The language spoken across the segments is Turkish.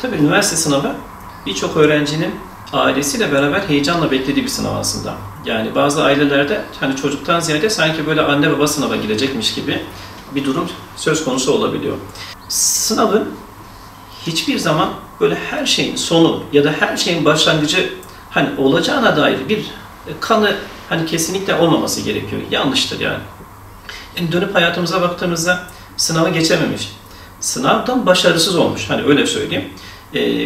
Tabii üniversite sınavı birçok öğrencinin ailesiyle beraber heyecanla beklediği bir sınav aslında. Yani bazı ailelerde hani çocuktan ziyade sanki böyle anne baba sınava girecekmiş gibi bir durum söz konusu olabiliyor. Sınavın hiçbir zaman böyle her şeyin sonu ya da her şeyin başlangıcı hani olacağına dair bir kanı hani kesinlikle olmaması gerekiyor. Yanlıştır yani. Yani dönüp hayatımıza baktığımızda sınavı geçememiş, sınavdan başarısız olmuş, hani öyle söyleyeyim.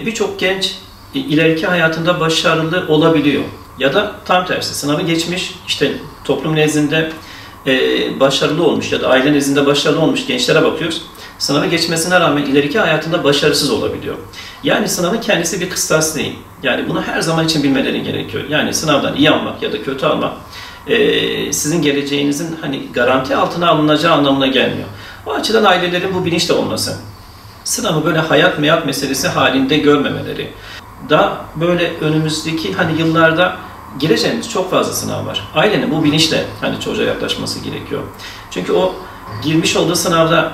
Birçok genç ileriki hayatında başarılı olabiliyor. Ya da tam tersi, sınavı geçmiş, işte toplum nezdinde başarılı olmuş ya da aile nezdinde başarılı olmuş gençlere bakıyoruz. Sınavı geçmesine rağmen ileriki hayatında başarısız olabiliyor. Yani sınavın kendisi bir kıstas değil. Yani bunu her zaman için bilmeleri gerekiyor. Yani sınavdan iyi almak ya da kötü almak sizin geleceğinizin hani garanti altına alınacağı anlamına gelmiyor. O açıdan ailelerin bu bilinçli olması, sınavı böyle hayat meyat meselesi halinde görmemeleri, daha böyle önümüzdeki hani yıllarda gireceğimiz çok fazla sınav var. Ailenin bu bilinçle hani çocuğa yaklaşması gerekiyor. Çünkü o girmiş olduğu sınavda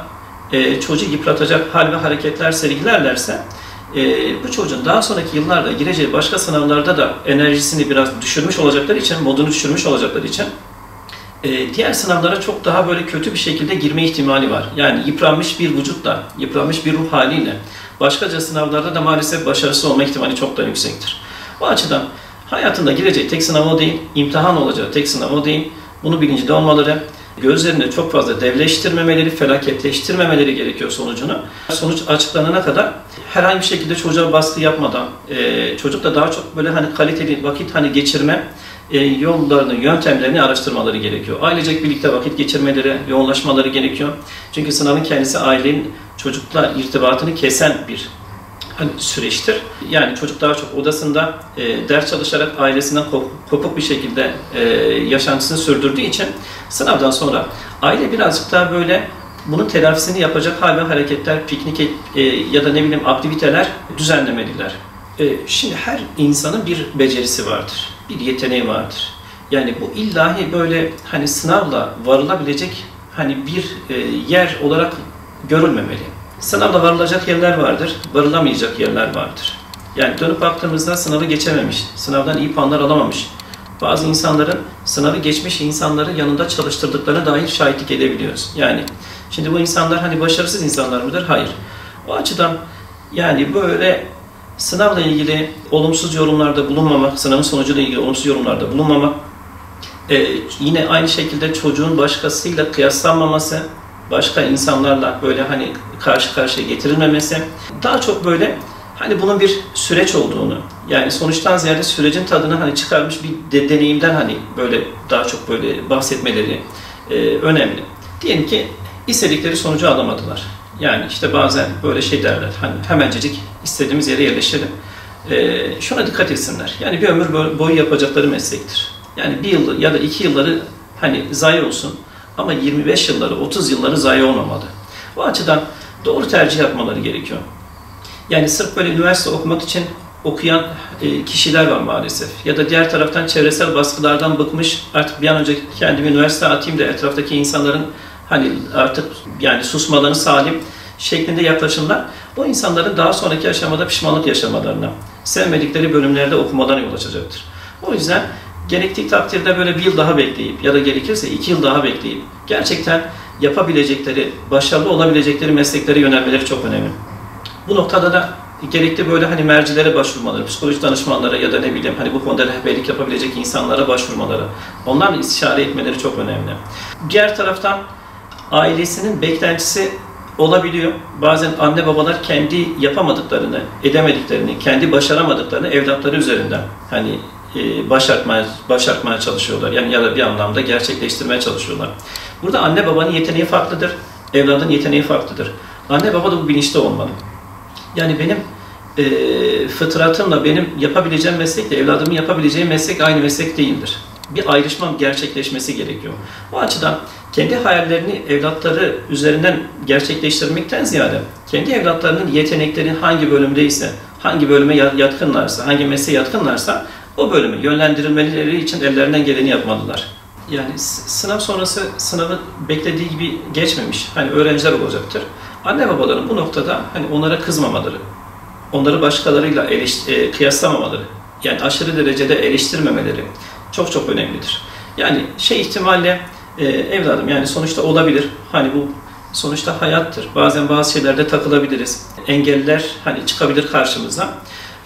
çocuğu yıpratacak hal ve hareketler sergilerlerse bu çocuğun daha sonraki yıllarda gireceği başka sınavlarda da enerjisini biraz düşürmüş olacakları için, modunu düşürmüş olacakları için diğer sınavlara çok daha böyle kötü bir şekilde girme ihtimali var. Yani yıpranmış bir vücutla, yıpranmış bir ruh haliyle başkaca sınavlarda da maalesef başarısız olma ihtimali çok da yüksektir. O açıdan hayatında gireceği tek sınav o değil, imtihan olacağı tek sınav o değil. Bunu bilincinde olmaları, gözlerini çok fazla devleştirmemeleri, felaketleştirmemeleri gerekiyor sonucunu. Sonuç açıklanana kadar herhangi bir şekilde çocuğa baskı yapmadan, çocukla daha çok böyle hani kaliteli vakit hani geçirme yollarını, yöntemlerini araştırmaları gerekiyor. Ailecek birlikte vakit geçirmeleri, yoğunlaşmaları gerekiyor. Çünkü sınavın kendisi ailenin çocukla irtibatını kesen bir hani süreçtir. Yani çocuk daha çok odasında ders çalışarak ailesinden kopuk bir şekilde yaşantısını sürdürdüğü için sınavdan sonra aile birazcık daha böyle bunun telafisini yapacak hal ve hareketler, piknik ya da ne bileyim aktiviteler düzenlemeliler. Şimdi her insanın bir becerisi vardır, bir yeteneği vardır. Yani bu illahi böyle hani sınavla varılabilecek hani bir yer olarak görülmemeli. Sınavla varılacak yerler vardır, varılamayacak yerler vardır. Yani dönüp baktığımızda sınavı geçememiş, sınavdan iyi puanlar alamamış, bazı insanların sınavı geçmiş insanları yanında çalıştırdıklarına dair şahitlik edebiliyoruz. Yani şimdi bu insanlar hani başarısız insanlar mıdır? Hayır. O açıdan yani böyle sınavla ilgili olumsuz yorumlarda bulunmamak, sınavın sonucuyla ilgili olumsuz yorumlarda bulunmamak, yine aynı şekilde çocuğun başkasıyla kıyaslanmaması, başka insanlarla böyle hani karşı karşıya getirilmemesi, daha çok böyle hani bunun bir süreç olduğunu, yani sonuçtan ziyade sürecin tadını hani çıkarmış bir deneyimden hani böyle daha çok böyle bahsetmeleri önemli. Diyelim ki istedikleri sonucu alamadılar. Yani işte bazen böyle şey derler, hani hemencecik istediğimiz yere yerleşelim. Şuna dikkat etsinler. Yani bir ömür boyu yapacakları meslektir. Yani bir yıl ya da 2 yılları hani zayi olsun. Ama 25 yılları, 30 yılları zayi olmamalı. O açıdan doğru tercih yapmaları gerekiyor. Yani sırf böyle üniversite okumak için okuyan kişiler var maalesef. Ya da diğer taraftan çevresel baskılardan bıkmış, artık bir an önce kendimi üniversiteye atayım da etraftaki insanların hani artık yani susmalarını sağlayayım şeklinde yaklaşımlar, o insanların daha sonraki aşamada pişmanlık yaşamalarına, sevmedikleri bölümlerde okumadan yol açacaktır. O yüzden gerektiği takdirde böyle 1 yıl daha bekleyip ya da gerekirse 2 yıl daha bekleyip gerçekten yapabilecekleri, başarılı olabilecekleri mesleklere yönelmeleri çok önemli. Bu noktada da gerekli böyle hani mercilere başvurmaları, psikolojik danışmanlara ya da ne bileyim hani bu konuda rehberlik yapabilecek insanlara başvurmaları, onlarla istişare etmeleri çok önemli. Diğer taraftan ailesinin beklentisi olabiliyor. Bazen anne babalar kendi yapamadıklarını, edemediklerini, kendi başaramadıklarını evlatları üzerinden hani başartmaya çalışıyorlar. Yani ya da bir anlamda gerçekleştirmeye çalışıyorlar. Burada anne babanın yeteneği farklıdır, evladın yeteneği farklıdır. Anne baba da bu bilinçte olmalı. Yani benim fıtratımla benim yapabileceğim meslekle evladımın yapabileceği meslek aynı meslek değildir. Bir ayrışma gerçekleşmesi gerekiyor. O açıdan kendi hayallerini evlatları üzerinden gerçekleştirmekten ziyade kendi evlatlarının yetenekleri hangi bölümdeyse, hangi bölüme yatkınlarsa, hangi mesleğe yatkınlarsa o bölümü yönlendirilmeleri için ellerinden geleni yapmalılar. Yani sınav sonrası sınavı beklediği gibi geçmemiş hani öğrenciler olacaktır. Anne babaların bu noktada hani onlara kızmamaları, onları başkalarıyla kıyaslamamaları, yani aşırı derecede eleştirmemeleri çok çok önemlidir. Yani ihtimalle evladım, yani sonuçta olabilir. Hani bu sonuçta hayattır. Bazen bazı şeylerde takılabiliriz. Engeller hani çıkabilir karşımıza.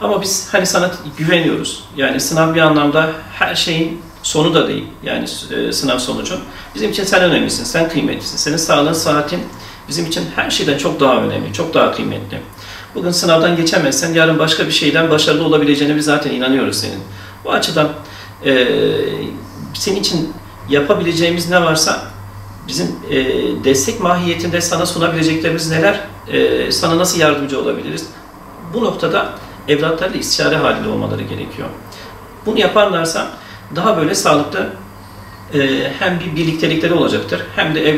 Ama biz hani sana güveniyoruz. Yani sınav bir anlamda her şeyin sonu da değil. Yani sınav sonucu. Bizim için sen önemlisin, sen kıymetlisin. Senin sağlığın, saatin bizim için her şeyden çok daha önemli, çok daha kıymetli. Bugün sınavdan geçemezsen yarın başka bir şeyden başarılı olabileceğine biz zaten inanıyoruz senin. Bu açıdan senin için yapabileceğimiz ne varsa bizim destek mahiyetinde sana sunabileceklerimiz neler, sana nasıl yardımcı olabiliriz? Bu noktada evlatlarla istişare halinde olmaları gerekiyor. Bunu yaparlarsa daha böyle sağlıklı hem bir birliktelikleri olacaktır, hem de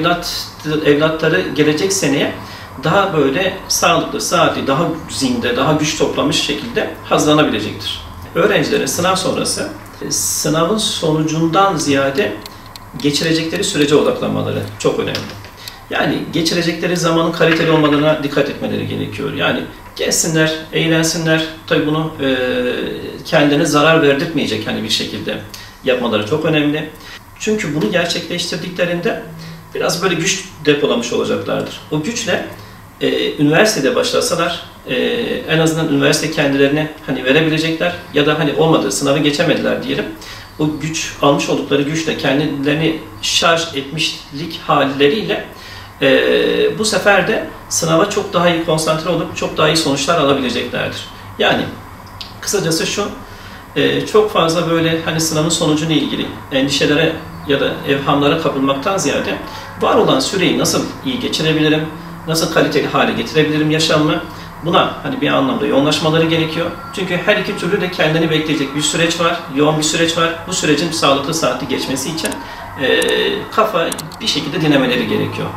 evlatları gelecek seneye daha böyle sağlıklı, saatli, daha zinde, daha güç toplamış şekilde hazırlanabilecektir. Öğrencilerin sınav sonrası sınavın sonucundan ziyade geçirecekleri sürece odaklanmaları çok önemli. Yani geçirecekleri zamanın kaliteli olmalarına dikkat etmeleri gerekiyor. Yani gezsinler, eğlensinler. Tabii bunu kendilerine zarar verdirtmeyecek hani bir şekilde yapmaları çok önemli. Çünkü bunu gerçekleştirdiklerinde biraz böyle güç depolamış olacaklardır. O güçle üniversitede başlasalar en azından üniversite kendilerine hani verebilecekler ya da hani olmadı, sınavı geçemediler diyelim. O güç, almış oldukları güçle kendilerini şarj etmişlik halleriyle bu sefer de sınava çok daha iyi konsantre olup çok daha iyi sonuçlar alabileceklerdir. Yani kısacası şu, çok fazla böyle hani sınavın sonucuyla ilgili endişelere ya da evhamlara kapılmaktan ziyade var olan süreyi nasıl iyi geçirebilirim, nasıl kaliteli hale getirebilirim yaşamımı, buna hani bir anlamda yoğunlaşmaları gerekiyor. Çünkü her iki türlü de kendini bekleyecek bir süreç var, yoğun bir süreç var. Bu sürecin sağlıklı, saatli geçmesi için kafa bir şekilde dinlemeleri gerekiyor.